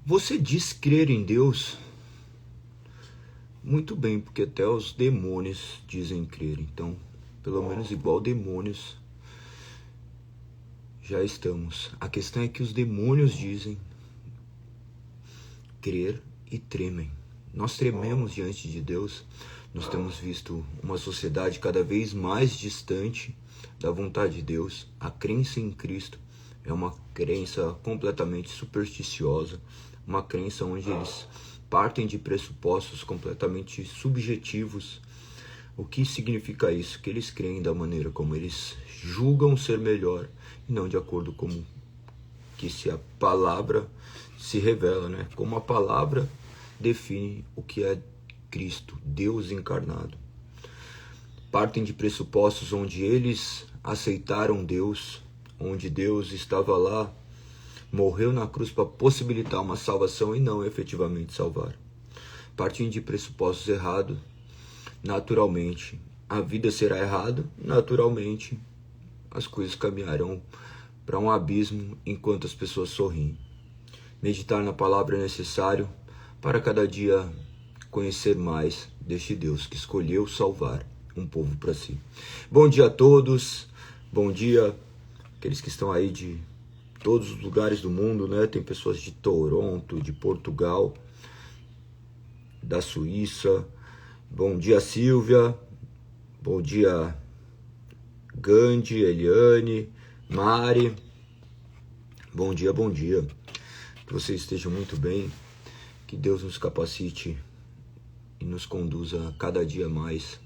Você diz crer em Deus? Muito bem, porque até os demônios dizem crer. Então, pelo menos igual demônios, já estamos. A questão é que os demônios dizem crer e tremem. Nós trememos diante de Deus. Nós temos visto uma sociedade cada vez mais distante da vontade de Deus. A crença em Cristo é uma crença completamente supersticiosa, uma crença onde eles partem de pressupostos completamente subjetivos. O que significa isso? Que eles creem da maneira como eles julgam ser melhor e não de acordo com que se a palavra se revela, né? Como a palavra define o que é Cristo, Deus encarnado. Partem de pressupostos onde eles aceitaram Deus, onde Deus estava lá, morreu na cruz para possibilitar uma salvação e não efetivamente salvar. Partem de pressupostos errados, naturalmente a vida será errada, naturalmente as coisas caminharão para um abismo enquanto as pessoas sorriem. Meditar na palavra é necessário para cada dia conhecer mais deste Deus que escolheu salvar um povo para si. Bom dia a todos, bom dia aqueles que estão aí de todos os lugares do mundo, né? Tem pessoas de Toronto, de Portugal, da Suíça. Bom dia, Silvia. Bom dia, Gandhi, Eliane, Mari. Bom dia, bom dia. Que vocês estejam muito bem. Que Deus nos capacite e nos conduza a cada dia mais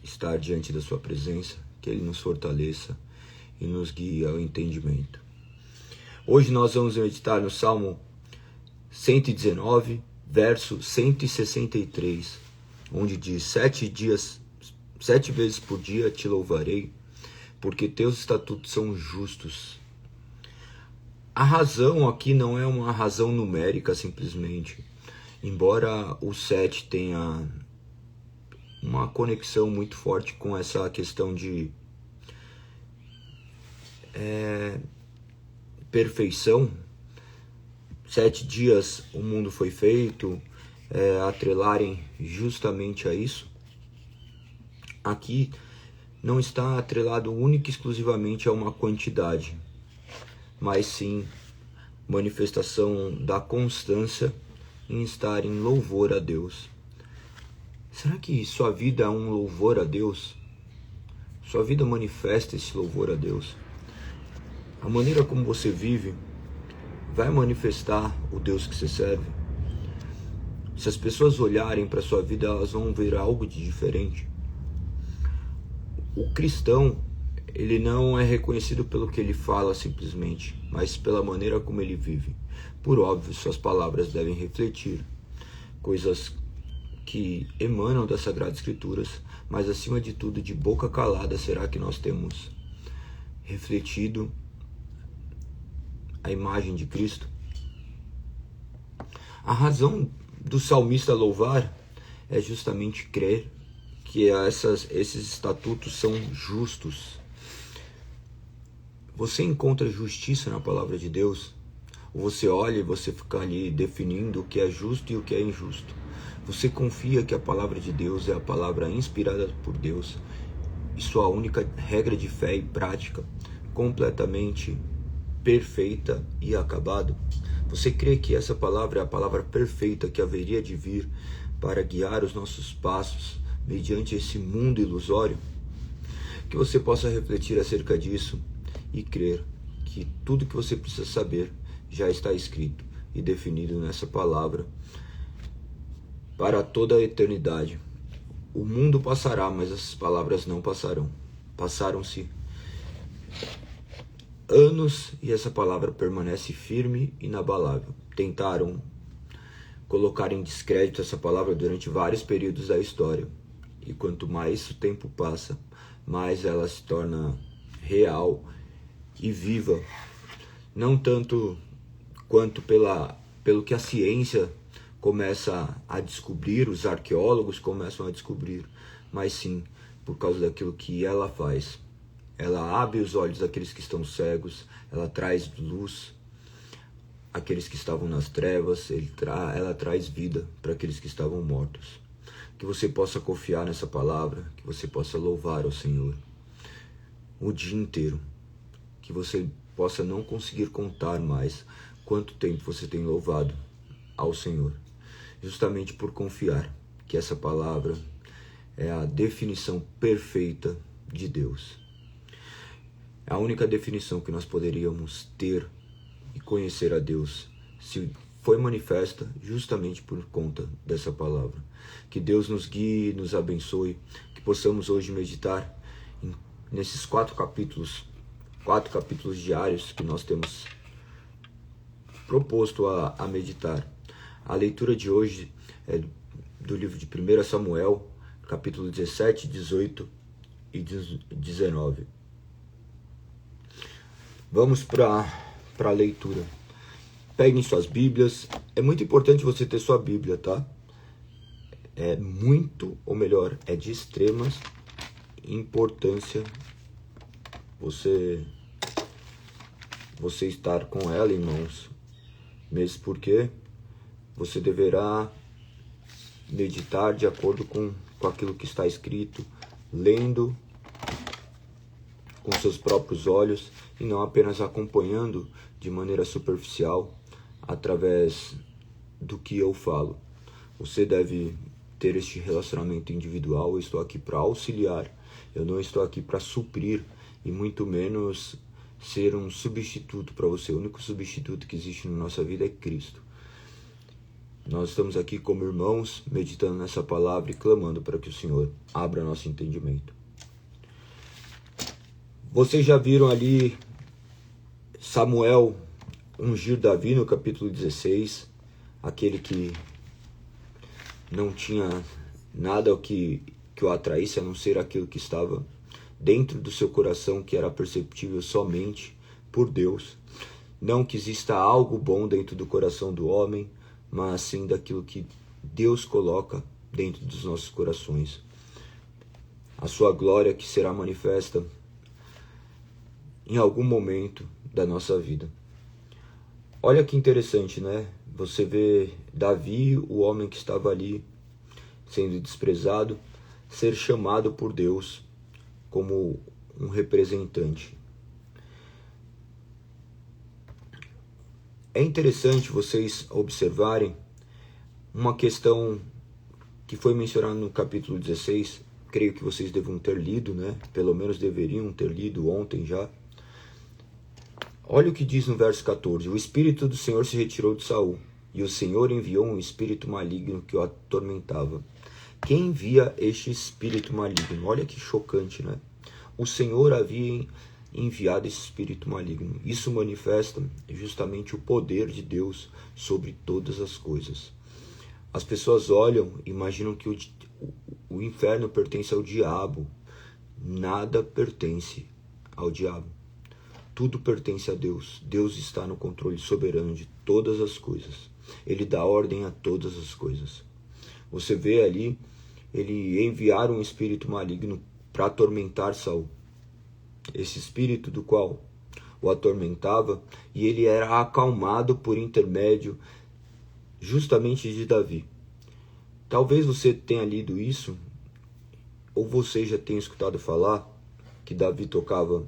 estar diante da sua presença. Que Ele nos fortaleça e nos guie ao entendimento. Hoje nós vamos meditar no Salmo 119, verso 163, onde diz: 7 vezes por dia te louvarei, porque teus estatutos são justos. A razão aqui não é uma razão numérica simplesmente, embora o 7 tenha uma conexão muito forte com essa questão de perfeição. 7 dias o mundo foi feito, atrelarem justamente a isso. Aqui não está atrelado única e exclusivamente a uma quantidade, mas sim manifestação da constância em estar em louvor a Deus. Será que sua vida é um louvor a Deus? Sua vida manifesta esse louvor a Deus? A maneira como você vive vai manifestar o Deus que você serve? Se as pessoas olharem para a sua vida, elas vão ver algo de diferente. O cristão, ele não é reconhecido pelo que ele fala simplesmente, mas pela maneira como ele vive. Por óbvio, suas palavras devem refletir coisas que emanam das Sagradas Escrituras, mas acima de tudo, de boca calada, será que nós temos refletido a imagem de Cristo? A razão do salmista louvar é justamente crer que esses estatutos são justos. Você encontra justiça na palavra de Deus? Ou você olha e você fica ali definindo o que é justo e o que é injusto? Você confia que a palavra de Deus é a palavra inspirada por Deus e sua única regra de fé e prática, completamente perfeita e acabada? Você crê que essa palavra é a palavra perfeita que haveria de vir para guiar os nossos passos mediante esse mundo ilusório? Que você possa refletir acerca disso e crer que tudo que você precisa saber já está escrito e definido nessa palavra para toda a eternidade. O mundo passará, mas essas palavras não passarão. Passaram-se anos e essa palavra permanece firme e inabalável. Tentaram colocar em descrédito essa palavra durante vários períodos da história. E quanto mais o tempo passa, mais ela se torna real e viva. Não tanto quanto pelo que a ciência começa a descobrir, os arqueólogos começam a descobrir, mas sim por causa daquilo que ela faz. Ela abre os olhos daqueles que estão cegos, ela traz luz aqueles que estavam nas trevas, ela traz vida para aqueles que estavam mortos. Que você possa confiar nessa palavra, que você possa louvar ao Senhor o dia inteiro, que você possa não conseguir contar mais quanto tempo você tem louvado ao Senhor, justamente por confiar que essa palavra é a definição perfeita de Deus. A única definição que nós poderíamos ter e conhecer a Deus se foi manifesta justamente por conta dessa palavra. Que Deus nos guie, nos abençoe, que possamos hoje meditar nesses 4 capítulos diários que nós temos proposto a meditar. A leitura de hoje é do livro de 1 Samuel, capítulo 17, 18 e 19. Vamos para a leitura. Peguem suas Bíblias. É muito importante você ter sua Bíblia, tá? É muito, ou melhor, é de extrema importância você estar com ela em mãos, mesmo porque você deverá meditar de acordo com aquilo que está escrito, lendo com seus próprios olhos e não apenas acompanhando de maneira superficial através do que eu falo. Você deve ter este relacionamento individual. Eu estou aqui para auxiliar, eu não estou aqui para suprir e muito menos ser um substituto para você. O único substituto que existe na nossa vida é Cristo. Nós estamos aqui como irmãos, meditando nessa palavra e clamando para que o Senhor abra nosso entendimento. Vocês já viram ali Samuel ungir Davi no capítulo 16, aquele que não tinha nada que o atraísse a não ser aquilo que estava dentro do seu coração, que era perceptível somente por Deus. Não que exista algo bom dentro do coração do homem, mas sim daquilo que Deus coloca dentro dos nossos corações. A sua glória que será manifesta em algum momento da nossa vida. Olha que interessante, né? Você vê Davi, o homem que estava ali sendo desprezado, ser chamado por Deus como um representante. É interessante vocês observarem uma questão que foi mencionada no capítulo 16, creio que vocês devam ter lido, né? Pelo menos deveriam ter lido ontem já. Olha o que diz no verso 14. O Espírito do Senhor se retirou de Saul, e o Senhor enviou um espírito maligno que o atormentava. Quem envia este espírito maligno? Olha que chocante, né? O Senhor havia enviado esse espírito maligno. Isso manifesta justamente o poder de Deus sobre todas as coisas. As pessoas olham e imaginam que o inferno pertence ao diabo. Nada pertence ao diabo. Tudo pertence a Deus. Deus está no controle soberano de todas as coisas. Ele dá ordem a todas as coisas. Você vê ali, ele enviar um espírito maligno para atormentar Saul. Esse espírito do qual o atormentava, e ele era acalmado por intermédio justamente de Davi. Talvez você tenha lido isso, ou você já tenha escutado falar que Davi tocava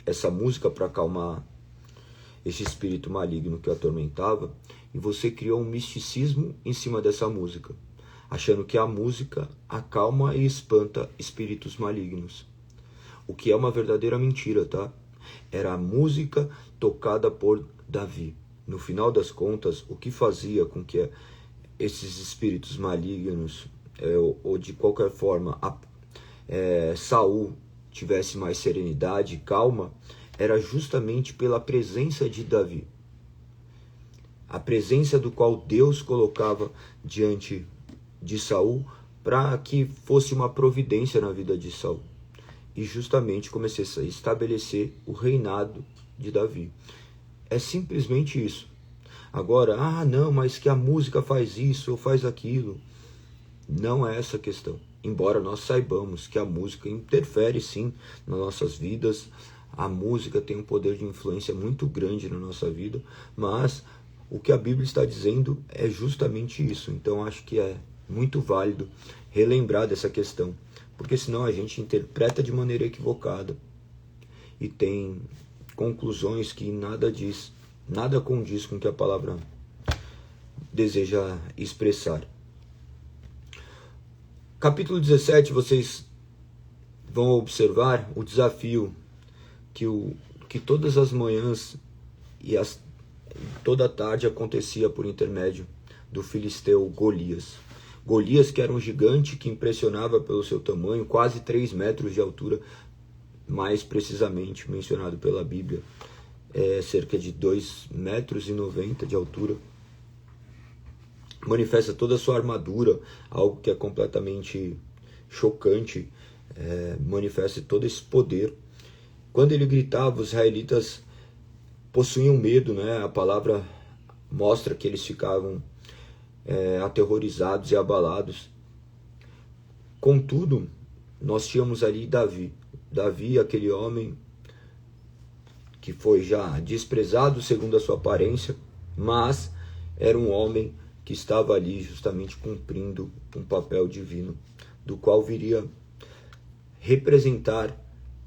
essa música para acalmar esse espírito maligno que o atormentava, e você criou um misticismo em cima dessa música, achando que a música acalma e espanta espíritos malignos. O que é uma verdadeira mentira, tá? Era a música tocada por Davi. No final das contas, o que fazia com que esses espíritos malignos, ou de qualquer forma, Saul tivesse mais serenidade e calma, era justamente pela presença de Davi. A presença do qual Deus colocava diante de Saul para que fosse uma providência na vida de Saul. E justamente começasse a estabelecer o reinado de Davi. É simplesmente isso. Agora, não, mas que a música faz isso ou faz aquilo. Não é essa a questão. Embora nós saibamos que a música interfere sim nas nossas vidas, a música tem um poder de influência muito grande na nossa vida, mas o que a Bíblia está dizendo é justamente isso. Então acho que é muito válido relembrar dessa questão, porque senão a gente interpreta de maneira equivocada e tem conclusões que nada condiz com o que a palavra deseja expressar. Capítulo 17, vocês vão observar o desafio que todas as manhãs e toda a tarde acontecia por intermédio do filisteu Golias. Golias, que era um gigante que impressionava pelo seu tamanho, quase 3 metros de altura, mais precisamente mencionado pela Bíblia, cerca de 2,90 metros de altura. Manifesta toda a sua armadura, algo que é completamente chocante, manifesta todo esse poder. Quando ele gritava, os israelitas possuíam medo, né? A palavra mostra que eles ficavam aterrorizados e abalados. Contudo, nós tínhamos ali Davi, aquele homem que foi já desprezado segundo a sua aparência, mas era um homem que estava ali justamente cumprindo um papel divino, do qual viria representar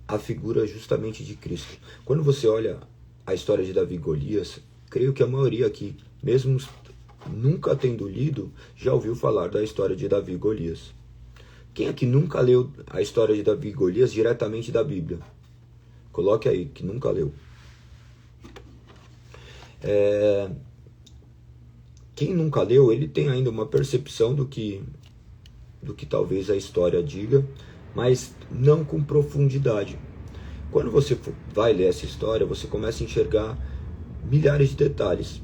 a figura justamente de Cristo. Quando você olha a história de Davi e Golias, creio que a maioria aqui, mesmo nunca tendo lido, já ouviu falar da história de Davi e Golias. Quem aqui nunca leu a história de Davi e Golias diretamente da Bíblia? Coloque aí, que nunca leu. Quem nunca leu, ele tem ainda uma percepção do que talvez a história diga, mas não com profundidade. Quando você vai ler essa história, você começa a enxergar milhares de detalhes.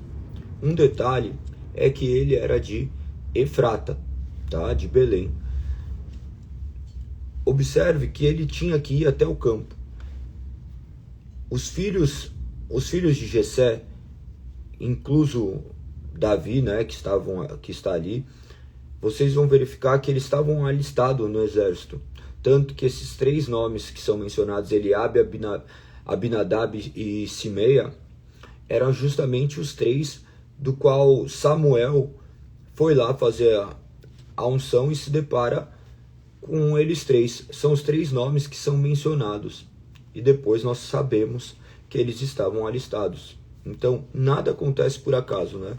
Um detalhe é que ele era de Efrata, tá? De Belém. Observe que ele tinha que ir até o campo. Os filhos de Jessé, incluso Davi, né, que está ali, vocês vão verificar que eles estavam alistados no exército. Tanto que esses 3 nomes que são mencionados, Eliabe, Abinadab e Simeia, eram justamente os 3 do qual Samuel foi lá fazer a unção e se depara com eles 3. São os 3 nomes que são mencionados. E depois nós sabemos que eles estavam alistados. Então, nada acontece por acaso, né?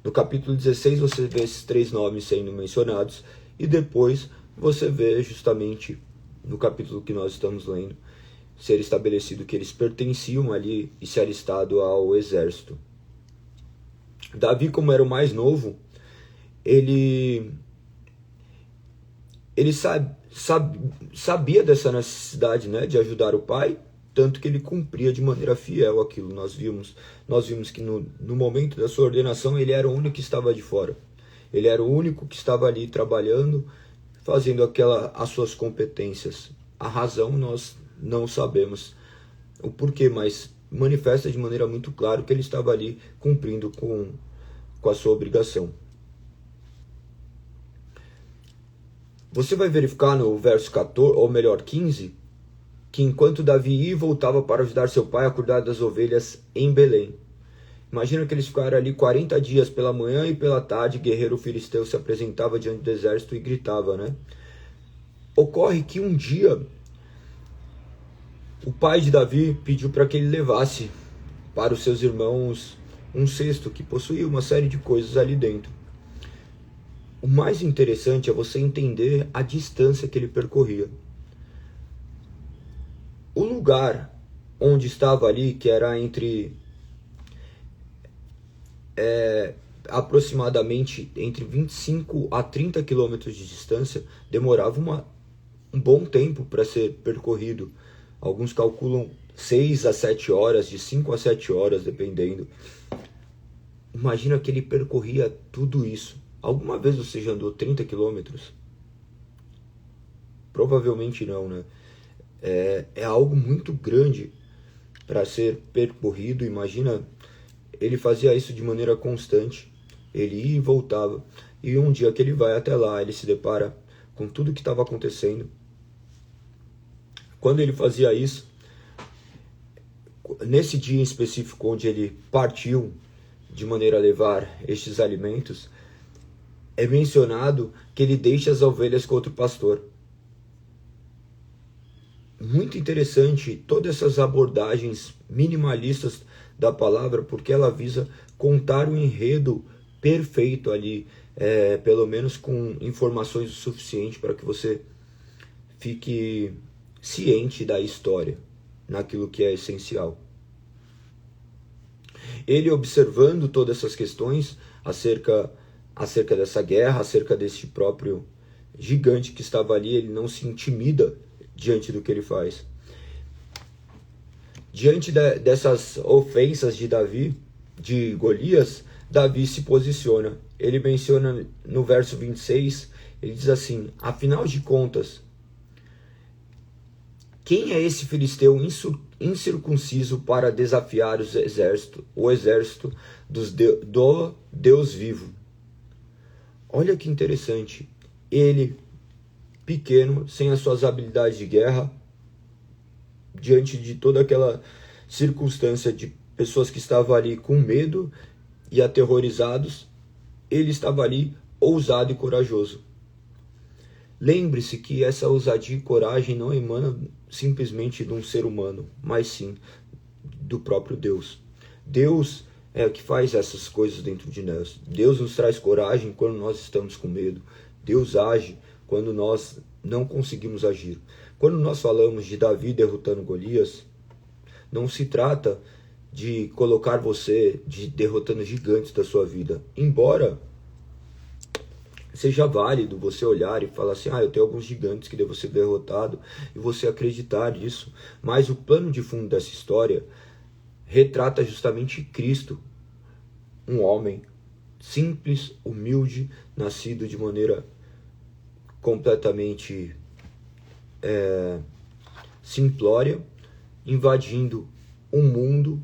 No capítulo 16 você vê esses 3 nomes sendo mencionados e depois você vê justamente no capítulo que nós estamos lendo ser estabelecido que eles pertenciam ali e se alistado ao exército. Davi, como era o mais novo, ele sabia dessa necessidade, né, de ajudar o pai, tanto que ele cumpria de maneira fiel aquilo. Nós vimos que no momento da sua ordenação ele era o único que estava de fora. Ele era o único que estava ali trabalhando, fazendo as suas competências. A razão nós não sabemos o porquê, mas manifesta de maneira muito clara que ele estava ali cumprindo com a sua obrigação. Você vai verificar no verso 14, ou melhor 15, que enquanto Davi ia e voltava para ajudar seu pai a cuidar das ovelhas em Belém. Imagina que eles ficaram ali 40 dias, pela manhã e pela tarde, guerreiro filisteu se apresentava diante do exército e gritava, né? Ocorre que um dia o pai de Davi pediu para que ele levasse para os seus irmãos um cesto que possuía uma série de coisas ali dentro. O mais interessante é você entender a distância que ele percorria. O lugar onde estava ali, que era entre aproximadamente entre 25 a 30 quilômetros de distância, demorava um bom tempo para ser percorrido. Alguns calculam 6 a 7 horas, de 5 a 7 horas, dependendo. Imagina que ele percorria tudo isso. Alguma vez você já andou 30 quilômetros? Provavelmente não, né? É algo muito grande para ser percorrido. Imagina, ele fazia isso de maneira constante. Ele ia e voltava. E um dia que ele vai até lá, ele se depara com tudo que estava acontecendo. Quando ele fazia isso, nesse dia em específico onde ele partiu de maneira a levar estes alimentos, é mencionado que ele deixa as ovelhas com outro pastor. Muito interessante todas essas abordagens minimalistas da palavra, porque ela visa contar um enredo perfeito ali, pelo menos com informações o suficiente para que você fique ciente da história, naquilo que é essencial. Ele observando todas essas questões acerca dessa guerra, acerca desse próprio gigante que estava ali, ele não se intimida diante do que ele faz. Diante dessas ofensas de Golias, Davi se posiciona. Ele menciona no verso 26, ele diz assim: afinal de contas, quem é esse filisteu incircunciso para desafiar o exército do Deus vivo? Olha que interessante. Ele, pequeno, sem as suas habilidades de guerra, diante de toda aquela circunstância de pessoas que estavam ali com medo e aterrorizados, ele estava ali ousado e corajoso. Lembre-se que essa ousadia e coragem não emana simplesmente de um ser humano, mas sim do próprio Deus. Deus é o que faz essas coisas dentro de nós. Deus nos traz coragem quando nós estamos com medo. Deus age quando nós não conseguimos agir. Quando nós falamos de Davi derrotando Golias, não se trata de colocar você derrotando gigantes da sua vida. Embora seja válido você olhar e falar assim: eu tenho alguns gigantes que devo ser derrotado, e você acreditar nisso. Mas o plano de fundo dessa história retrata justamente Cristo, um homem simples, humilde, nascido de maneira completamente simplória, invadindo um mundo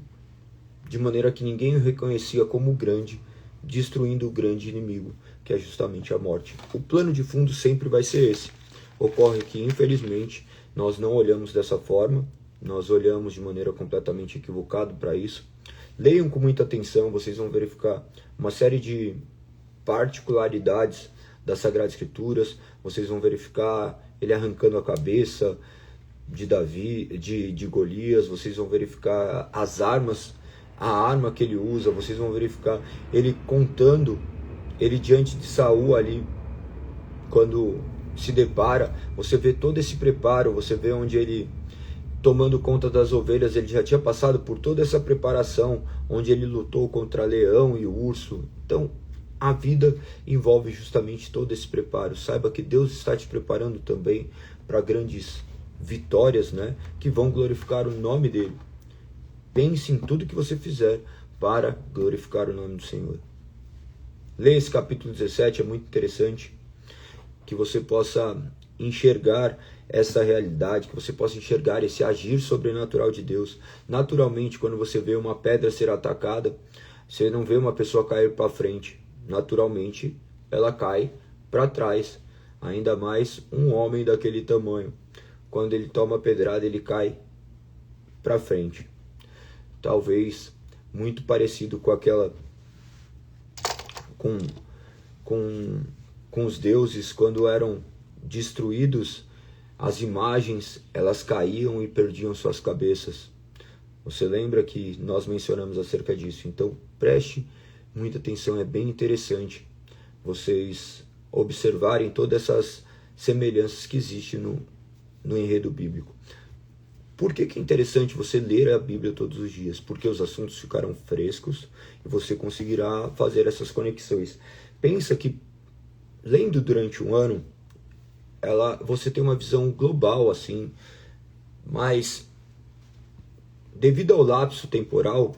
de maneira que ninguém o reconhecia como grande, destruindo o grande inimigo, que é justamente a morte. O plano de fundo sempre vai ser esse. Ocorre que, infelizmente, nós não olhamos dessa forma, nós olhamos de maneira completamente equivocada para isso. Leiam com muita atenção, vocês vão verificar uma série de particularidades das Sagradas Escrituras, vocês vão verificar ele arrancando a cabeça de Davi, de Golias, vocês vão verificar as armas, a arma que ele usa, vocês vão verificar ele contando, ele diante de Saul ali, quando se depara, você vê todo esse preparo, você vê onde ele, tomando conta das ovelhas, ele já tinha passado por toda essa preparação, onde ele lutou contra leão e urso. Então, a vida envolve justamente todo esse preparo. Saiba que Deus está te preparando também para grandes vitórias, né, que vão glorificar o nome dele. Pense em tudo que você fizer para glorificar o nome do Senhor. Leia esse capítulo 17, é muito interessante, que você possa enxergar essa realidade, que você possa enxergar esse agir sobrenatural de Deus. Naturalmente, quando você vê uma pedra ser atacada, você não vê uma pessoa cair para frente. Naturalmente, ela cai para trás. Ainda mais um homem daquele tamanho. Quando ele toma pedrada, ele cai para frente. Talvez muito parecido com aquela... com os deuses, quando eram destruídos, as imagens, elas caíam e perdiam suas cabeças. Você lembra que nós mencionamos acerca disso? Então, preste muita atenção, é bem interessante vocês observarem todas essas semelhanças que existem no enredo bíblico. Por que é interessante você ler a Bíblia todos os dias? Porque os assuntos ficarão frescos e você conseguirá fazer essas conexões. Pensa que, lendo durante um ano, você tem uma visão global, assim, mas devido ao lapso temporal,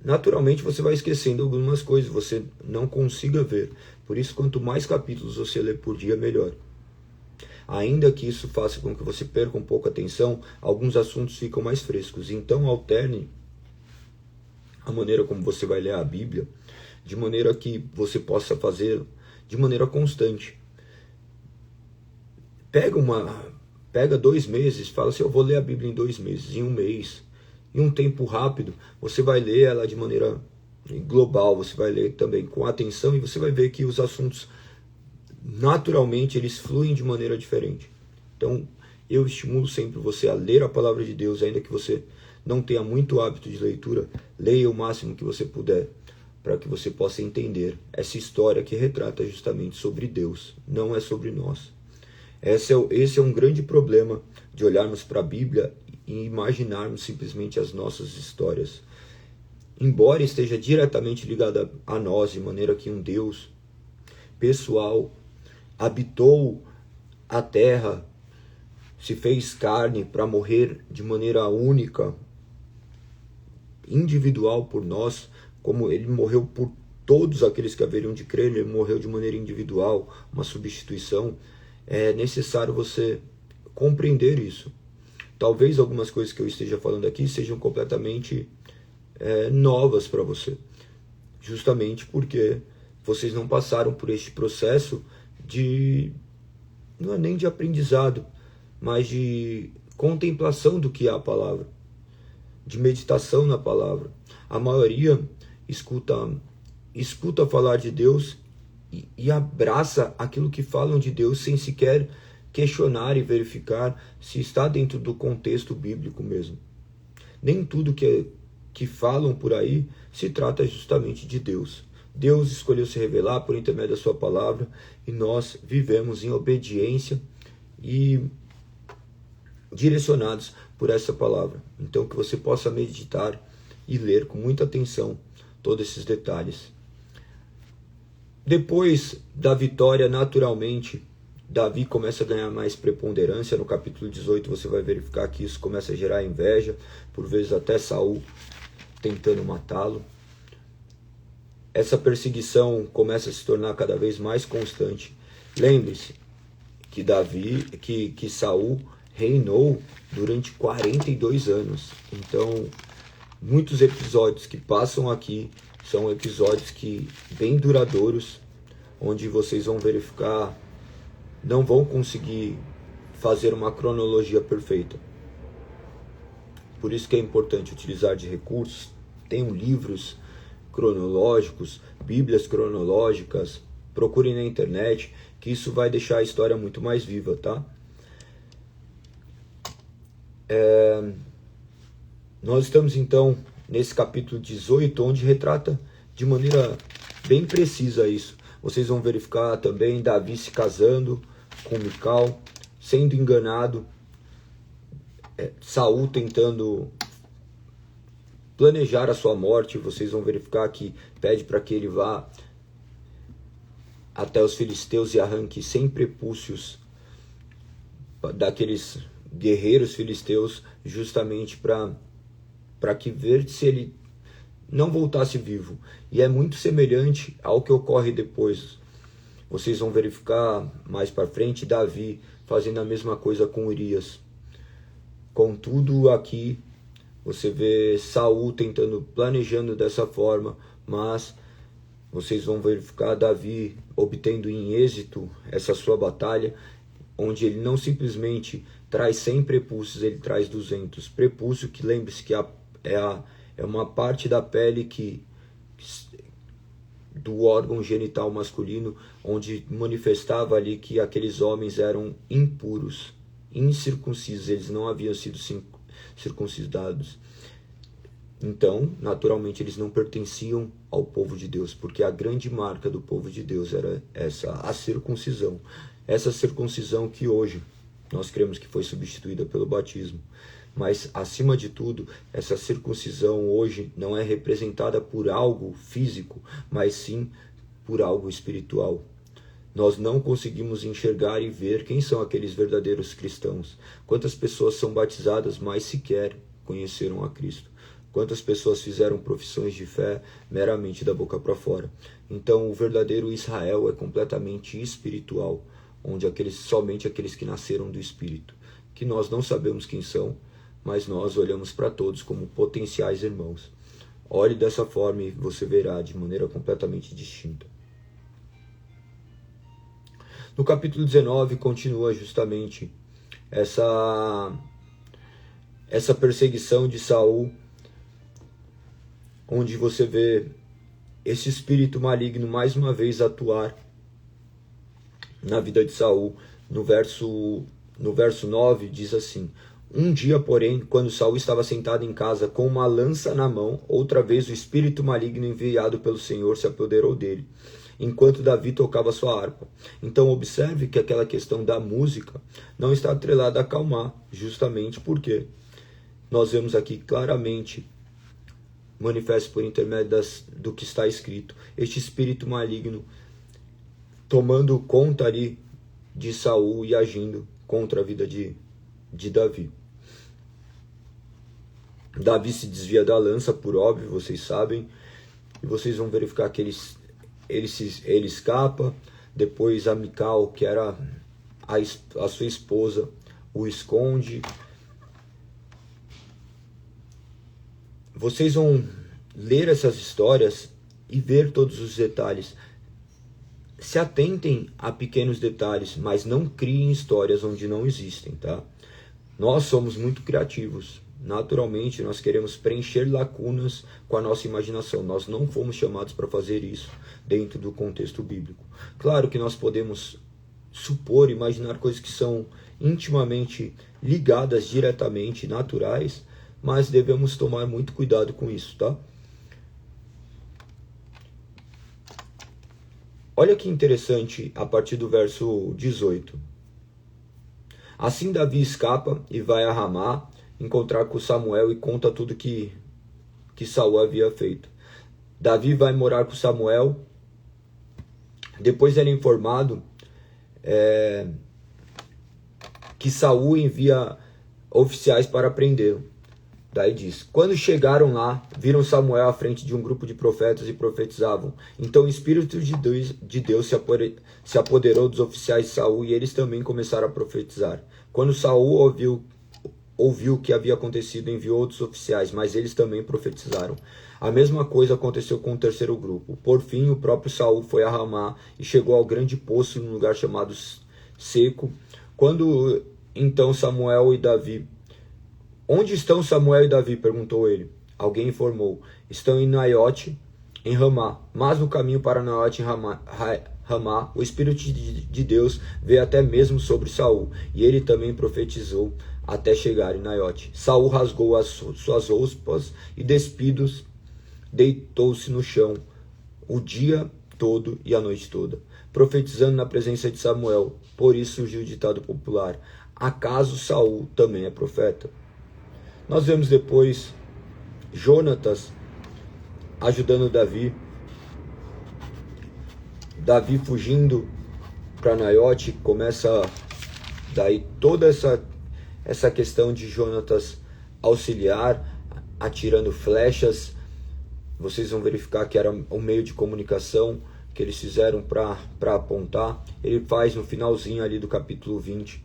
naturalmente você vai esquecendo algumas coisas, você não consiga ver. Por isso, quanto mais capítulos você ler por dia, melhor. Ainda que isso faça com que você perca um pouco a atenção, alguns assuntos ficam mais frescos. Então, alterne a maneira como você vai ler a Bíblia, de maneira que você possa fazer de maneira constante. Pega 2 meses, fala assim: eu vou ler a Bíblia em 2 meses, em 1 mês. Em um tempo rápido, você vai ler ela de maneira global, você vai ler também com atenção e você vai ver que os assuntos, naturalmente, eles fluem de maneira diferente. Então, eu estimulo sempre você a ler a palavra de Deus, ainda que você não tenha muito hábito de leitura, leia o máximo que você puder, para que você possa entender essa história que retrata justamente sobre Deus, não é sobre nós. Esse é um grande problema de olharmos para a Bíblia e imaginarmos simplesmente as nossas histórias. Embora esteja diretamente ligada a nós, de maneira que um Deus pessoal habitou a terra, se fez carne para morrer de maneira única, individual por nós, como ele morreu por todos aqueles que haveriam de crer, ele morreu de maneira individual, uma substituição. É necessário você compreender isso. Talvez algumas coisas que eu esteja falando aqui sejam completamente novas para você, justamente porque vocês não passaram por este processo não é nem de aprendizado, mas de contemplação do que é a palavra, de meditação na palavra. A maioria escuta falar de Deus e abraça aquilo que falam de Deus sem sequer questionar e verificar se está dentro do contexto bíblico mesmo. Nem tudo que falam por aí se trata justamente de Deus. Deus escolheu se revelar por intermédio da sua palavra e nós vivemos em obediência e direcionados por essa palavra. Então que você possa meditar e ler com muita atenção todos esses detalhes. Depois da vitória, naturalmente, Davi começa a ganhar mais preponderância. No capítulo 18 você vai verificar que isso começa a gerar inveja, por vezes até Saul tentando matá-lo. Essa perseguição começa a se tornar cada vez mais constante. Lembre-se que Saul reinou durante 42 anos. Então, muitos episódios que passam aqui são episódios bem duradouros, onde vocês vão verificar, não vão conseguir fazer uma cronologia perfeita. Por isso que é importante utilizar de recursos. Tem livros cronológicos, bíblias cronológicas, procurem na internet, que isso vai deixar a história muito mais viva, tá? Nós estamos então nesse capítulo 18, onde retrata de maneira bem precisa isso. Vocês vão verificar também Davi se casando com Mical, sendo enganado, Saul tentando planejar a sua morte. Vocês vão verificar que pede para que ele vá até os filisteus e arranque 100 prepúcios daqueles guerreiros filisteus, justamente para que ver se ele não voltasse vivo. E é muito semelhante ao que ocorre depois. Vocês vão verificar mais para frente Davi fazendo a mesma coisa com Urias. Contudo, aqui você vê Saul planejando dessa forma, mas vocês vão verificar Davi obtendo em êxito essa sua batalha, onde ele não simplesmente traz 100 prepúcios, ele traz 200. Prepúcio, que lembre-se que é uma parte da pele do órgão genital masculino, onde manifestava ali que aqueles homens eram impuros, incircuncisos, eles não haviam sido circuncidados. Então, naturalmente, eles não pertenciam ao povo de Deus, porque a grande marca do povo de Deus era a circuncisão. Essa circuncisão que hoje nós cremos que foi substituída pelo batismo. Mas, acima de tudo, essa circuncisão hoje não é representada por algo físico, mas sim por algo espiritual. Nós não conseguimos enxergar e ver quem são aqueles verdadeiros cristãos. Quantas pessoas são batizadas, mas sequer conheceram a Cristo. Quantas pessoas fizeram profissões de fé meramente da boca para fora. Então, o verdadeiro Israel é completamente espiritual, onde somente aqueles que nasceram do Espírito, que nós não sabemos quem são, mas nós olhamos para todos como potenciais irmãos. Olhe dessa forma e você verá de maneira completamente distinta. No capítulo 19 continua justamente essa perseguição de Saul, onde você vê esse espírito maligno mais uma vez atuar na vida de Saul. No verso 9 diz assim: um dia, porém, quando Saul estava sentado em casa com uma lança na mão, outra vez o espírito maligno enviado pelo Senhor se apoderou dele, enquanto Davi tocava sua harpa. Então observe que aquela questão da música não está atrelada a acalmar, justamente porque nós vemos aqui claramente, manifesto por intermédio do que está escrito, este espírito maligno tomando conta ali de Saul e agindo contra a vida de Davi. Davi se desvia da lança, por óbvio, vocês sabem, e vocês vão verificar que ele escapa. Depois a Mical, que era a sua esposa, o esconde. Vocês vão ler essas histórias e ver todos os detalhes. Se atentem a pequenos detalhes, mas não criem histórias onde não existem, tá? Nós somos muito criativos. Naturalmente, nós queremos preencher lacunas com a nossa imaginação. Nós não fomos chamados para fazer isso dentro do contexto bíblico. Claro que nós podemos supor, imaginar coisas que são intimamente ligadas, diretamente, naturais, mas devemos tomar muito cuidado com isso, tá? Olha que interessante a partir do verso 18. Assim Davi escapa e vai a Ramá encontrar com Samuel e conta tudo que Saul havia feito. Davi vai morar com Samuel. Depois ele é informado que Saul envia oficiais para prendê-lo. Daí diz: quando chegaram lá, viram Samuel à frente de um grupo de profetas e profetizavam. Então o Espírito de Deus se apoderou dos oficiais de Saul e eles também começaram a profetizar. Quando Saul ouviu o que havia acontecido, enviou outros oficiais, mas eles também profetizaram. A mesma coisa aconteceu com o terceiro grupo. Por fim, o próprio Saul foi a Ramá e chegou ao grande poço num lugar chamado Seco. Quando então Samuel e Davi... Onde estão Samuel e Davi? Perguntou ele. Alguém informou: estão em Naiote, em Ramá. Mas no caminho para Naiote, em Ramá, o Espírito de Deus veio até mesmo sobre Saul, e ele também profetizou até chegar em Naiote. Saul rasgou as suas roupas e, despidos, deitou-se no chão o dia todo e a noite toda, profetizando na presença de Samuel. Por isso surgiu o ditado popular: acaso Saul também é profeta? Nós vemos depois Jonatas ajudando Davi fugindo para Naiote. Começa daí toda essa questão de Jonatas auxiliar, atirando flechas. Vocês vão verificar que era um meio de comunicação que eles fizeram para apontar. Ele faz no finalzinho ali do capítulo 20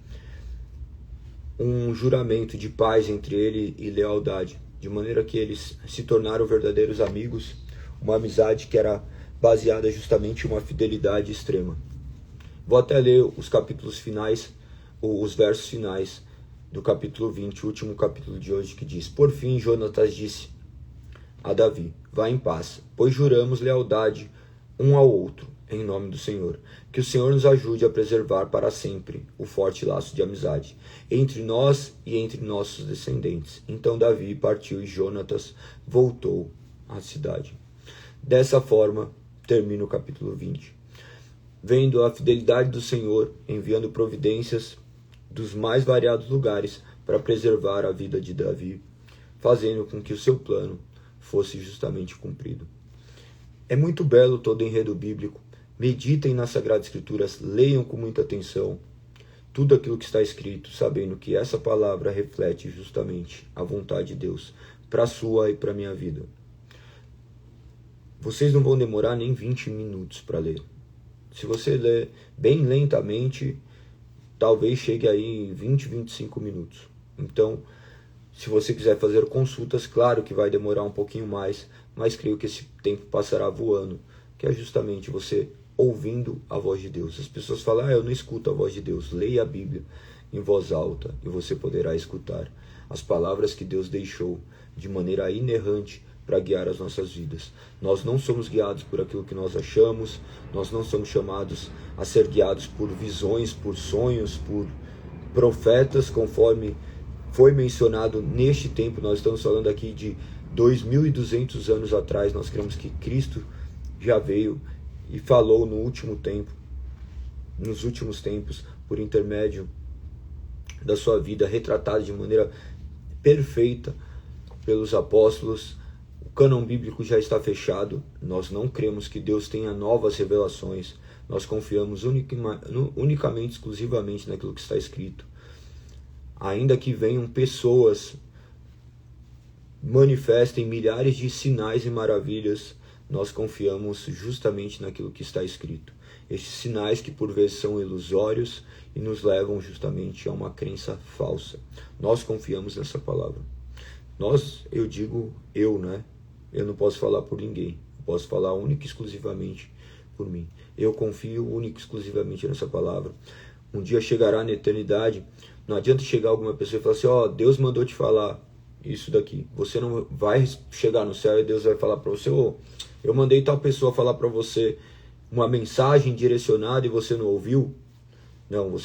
um juramento de paz entre ele e lealdade, de maneira que eles se tornaram verdadeiros amigos, uma amizade que era baseada justamente em uma fidelidade extrema. Vou até ler os capítulos finais, os versos finais do capítulo 20, o último capítulo de hoje, que diz: por fim, Jonatas disse a Davi: vá em paz, pois juramos lealdade um ao outro, em nome do Senhor. Que o Senhor nos ajude a preservar para sempre o forte laço de amizade entre nós e entre nossos descendentes. Então Davi partiu e Jonatas voltou à cidade. Dessa forma, termina o capítulo 20. Vendo a fidelidade do Senhor, enviando providências dos mais variados lugares para preservar a vida de Davi, fazendo com que o seu plano fosse justamente cumprido. É muito belo todo o enredo bíblico. Meditem nas Sagradas Escrituras, leiam com muita atenção tudo aquilo que está escrito, sabendo que essa palavra reflete justamente a vontade de Deus para a sua e para a minha vida. Vocês não vão demorar nem 20 minutos para ler. Se você ler bem lentamente, talvez chegue aí em 20, 25 minutos. Então, se você quiser fazer consultas, claro que vai demorar um pouquinho mais, mas creio que esse tempo passará voando, que é justamente você ouvindo a voz de Deus. As pessoas falam: eu não escuto a voz de Deus. Leia a Bíblia em voz alta e você poderá escutar as palavras que Deus deixou de maneira inerrante para guiar as nossas vidas. Nós não somos guiados por aquilo que nós achamos, nós não somos chamados a ser guiados por visões, por sonhos, por profetas, conforme foi mencionado neste tempo. Nós estamos falando aqui de 2.200 anos atrás. Nós cremos que Cristo já veio e falou no último tempo, nos últimos tempos, por intermédio da sua vida, retratada de maneira perfeita pelos apóstolos. O cânon bíblico já está fechado. Nós não cremos que Deus tenha novas revelações. Nós confiamos unicamente, exclusivamente naquilo que está escrito. Ainda que venham pessoas, manifestem milhares de sinais e maravilhas, nós confiamos justamente naquilo que está escrito. Estes sinais que por vezes são ilusórios e nos levam justamente a uma crença falsa. Nós confiamos nessa palavra. Eu digo eu, né? Eu não posso falar por ninguém. Eu posso falar única e exclusivamente por mim. Eu confio única e exclusivamente nessa palavra. Um dia chegará na eternidade. Não adianta chegar alguma pessoa e falar assim: Deus mandou te falar isso daqui. Você não vai chegar no céu e Deus vai falar para você: eu mandei tal pessoa falar para você uma mensagem direcionada e você não ouviu. Não,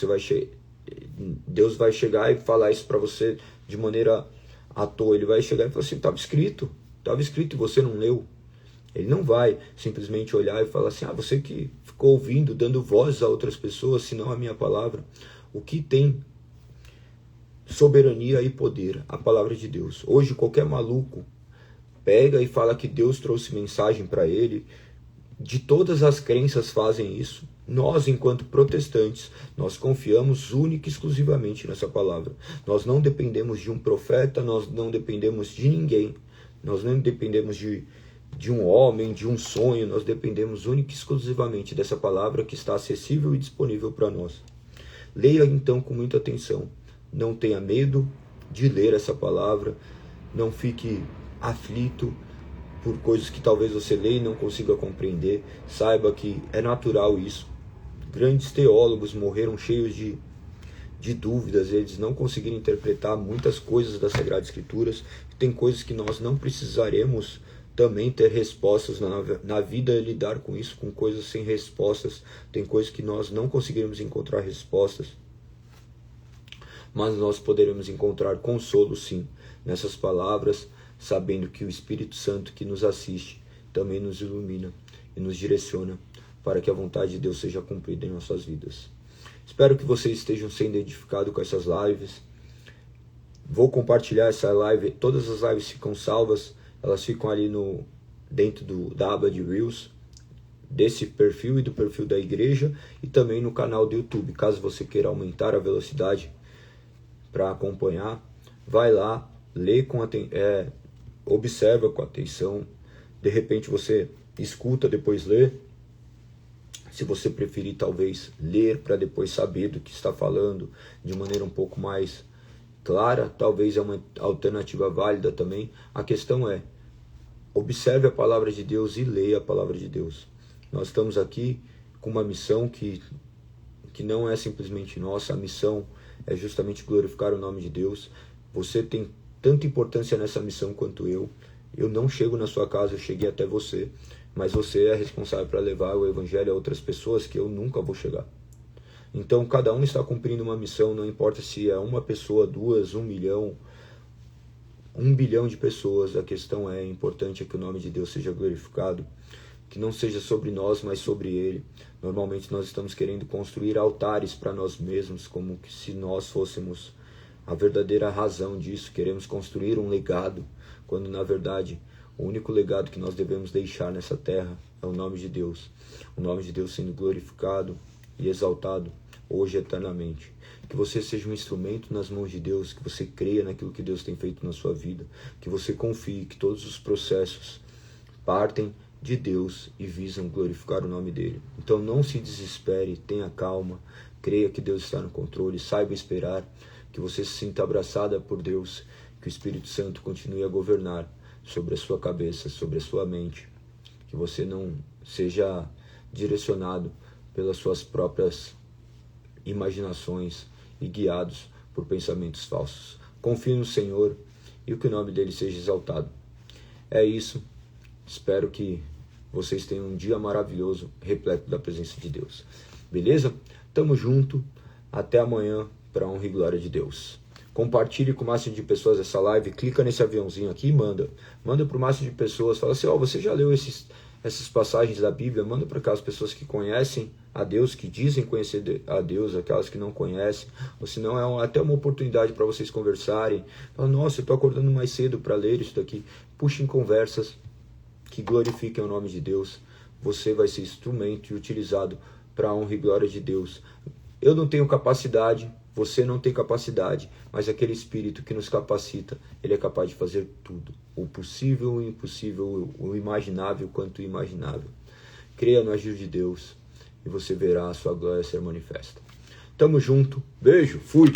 Deus vai chegar e falar isso para você de maneira à toa. Ele vai chegar e falar assim: estava escrito e você não leu. Ele não vai simplesmente olhar e falar assim: você que ficou ouvindo, dando voz a outras pessoas, senão a minha palavra. O que tem soberania e poder? A palavra de Deus. Hoje qualquer maluco pega e fala que Deus trouxe mensagem para ele. De todas as crenças fazem isso. Nós, enquanto protestantes, nós confiamos única e exclusivamente nessa palavra. Nós não dependemos de um profeta, nós não dependemos de ninguém. Nós não dependemos de um homem, de um sonho. Nós dependemos única e exclusivamente dessa palavra que está acessível e disponível para nós. Leia então com muita atenção. Não tenha medo de ler essa palavra. Não fique aflito por coisas que talvez você leia e não consiga compreender. Saiba que é natural isso. Grandes teólogos morreram cheios de dúvidas. Eles não conseguiram interpretar muitas coisas das Sagradas Escrituras. Tem coisas que nós não precisaremos também ter respostas na vida, lidar com isso, com coisas sem respostas. Tem coisas que nós não conseguiremos encontrar respostas, mas nós poderemos encontrar consolo sim nessas palavras, sabendo que o Espírito Santo que nos assiste também nos ilumina e nos direciona para que a vontade de Deus seja cumprida em nossas vidas. Espero que vocês estejam sendo edificados com essas lives. Vou compartilhar essa live. Todas as lives ficam salvas. Elas ficam ali dentro da aba de Reels, desse perfil e do perfil da igreja, e também no canal do YouTube. Caso você queira aumentar a velocidade para acompanhar, vai lá, lê observa com atenção. De repente você escuta, depois lê. Se você preferir, talvez ler para depois saber do que está falando de maneira um pouco mais clara, talvez é uma alternativa válida também. A questão é: observe a palavra de Deus e leia a palavra de Deus. Nós estamos aqui com uma missão que não é simplesmente nossa. A missão é justamente glorificar o nome de Deus. Você tem tanta importância nessa missão quanto eu. Eu não chego na sua casa, eu cheguei até você, mas você é responsável para levar o evangelho a outras pessoas que eu nunca vou chegar. Então cada um está cumprindo uma missão, não importa se é uma pessoa, duas, 1 milhão, 1 bilhão de pessoas. A questão é importante que o nome de Deus seja glorificado, que não seja sobre nós, mas sobre Ele. Normalmente nós estamos querendo construir altares para nós mesmos, como se nós fôssemos a verdadeira razão disso. Queremos construir um legado, quando na verdade o único legado que nós devemos deixar nessa terra é o nome de Deus. O nome de Deus sendo glorificado e exaltado hoje e eternamente. Que você seja um instrumento nas mãos de Deus, que você creia naquilo que Deus tem feito na sua vida, que você confie que todos os processos partem de Deus e visam glorificar o nome dele. Então não se desespere, tenha calma, creia que Deus está no controle, saiba esperar, que você se sinta abraçada por Deus, que o Espírito Santo continue a governar sobre a sua cabeça, sobre a sua mente, que você não seja direcionado pelas suas próprias imaginações e guiados por pensamentos falsos. Confie no Senhor e que o nome dele seja exaltado. É isso. Espero que vocês tenham um dia maravilhoso, repleto da presença de Deus. Beleza? Tamo junto. Até amanhã, para a honra e glória de Deus. Compartilhe com o máximo de pessoas essa live. Clica nesse aviãozinho aqui e manda. Manda para o máximo de pessoas. Fala assim, você já leu essas passagens da Bíblia? Manda para aquelas pessoas que conhecem a Deus, que dizem conhecer a Deus, aquelas que não conhecem. Ou senão até uma oportunidade para vocês conversarem. Fala, nossa, eu estou acordando mais cedo para ler isso daqui. Puxem conversas que glorifiquem o nome de Deus. Você vai ser instrumento e utilizado para a honra e glória de Deus. Eu não tenho capacidade, você não tem capacidade, mas aquele Espírito que nos capacita, ele é capaz de fazer tudo. O possível, o impossível, o imaginável quanto o imaginável. Creia no agir de Deus e você verá a sua glória ser manifesta. Tamo junto, beijo, fui!